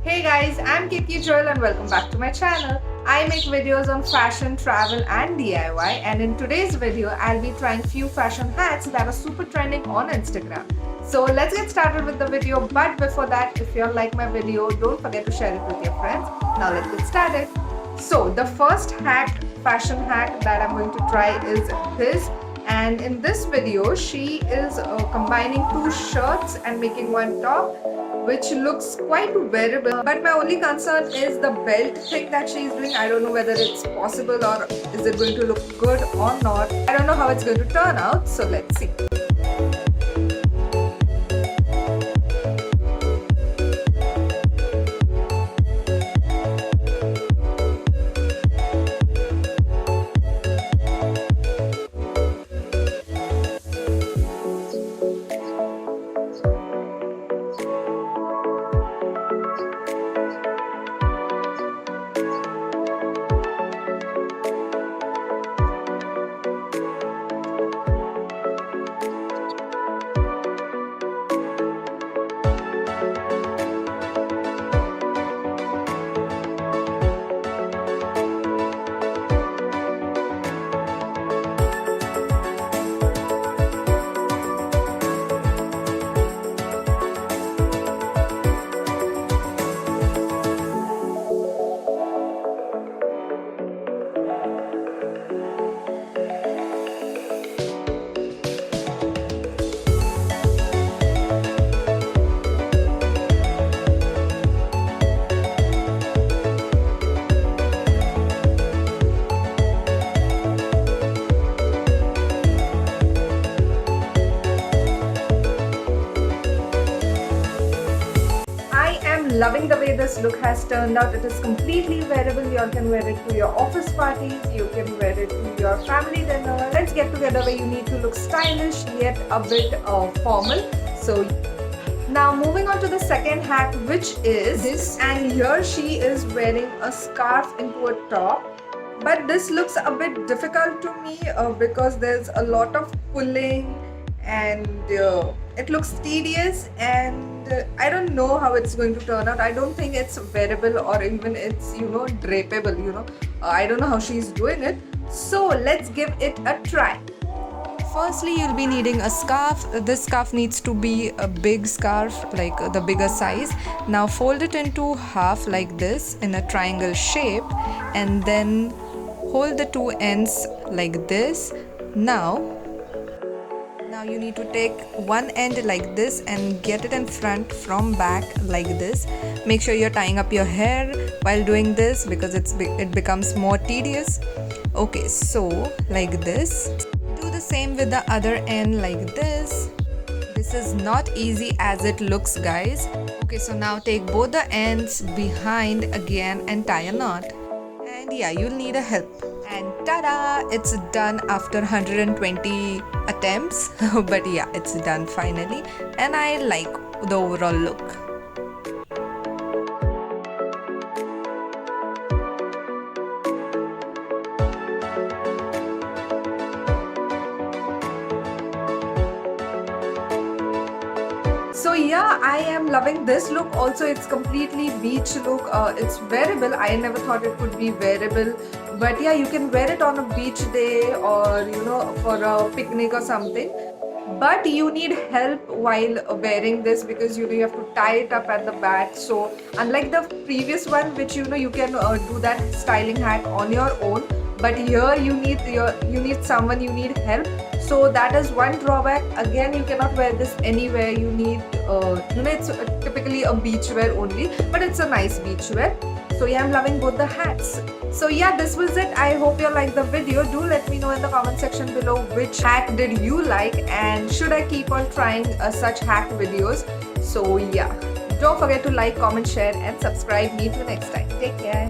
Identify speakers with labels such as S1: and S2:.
S1: Hey guys, I'm Ketki Joil and welcome back to my channel. I make videos on fashion, travel and DIY, and in today's video I'll be trying few fashion hacks that are super trending on Instagram. So let's get started with the video, but before that, if you like my video, don't forget to share it with your friends. Now let's get started. So the first fashion hack that I'm going to try is this. And in this video, she is combining two shirts and making one top, which looks quite wearable. But my only concern is the belt thing that she's doing. I don't know whether it's possible or is it going to look good or not. I don't know how it's going to turn out, so let's see. Loving the way this look has turned out. It is completely wearable. You can wear it to your office parties, you can wear it to your family dinner. Let's get together where you need to look stylish yet a bit formal. So now moving on to the second hack, which is this, and here she is wearing a scarf into a top. But this looks a bit difficult to me because there's a lot of pulling and it looks tedious, and I don't know how it's going to turn out. I don't think it's wearable or even it's drapable. I don't know how she's doing it, so let's give it a try. Firstly, you'll be needing a scarf. This scarf needs to be a big scarf, like the bigger size. Now fold it into half like this in a triangle shape, and then hold the two ends like this. Now you need to take one end like this and get it in front from back like this. Make sure you're tying up your hair while doing this because it becomes more tedious. Okay, so like this. Do the same with the other end like this. This is not easy as it looks, guys. Okay, so now take both the ends behind again and tie a knot. And yeah, you'll need a help. And ta-da! It's done after 120 attempts. But yeah, it's done finally. And I like the overall look. So yeah, I am loving this look. Also, it's completely beach look. It's wearable. I never thought it could be wearable, but yeah, you can wear it on a beach day or for a picnic or something. But you need help while wearing this because you have to tie it up at the back. So unlike the previous one, which you can do that styling hack on your own, but here you need someone, you need help. So that is one drawback. Again, you cannot wear this anywhere. You need it's typically a beach wear only, but it's a nice beach wear. So yeah, I'm loving both the hats. So yeah, this was it. I hope you liked the video. Do let me know in the comment section below which hack did you like, and should I keep on trying such hack videos. So yeah, don't forget to like, comment, share and subscribe. Meet you next time. Take care.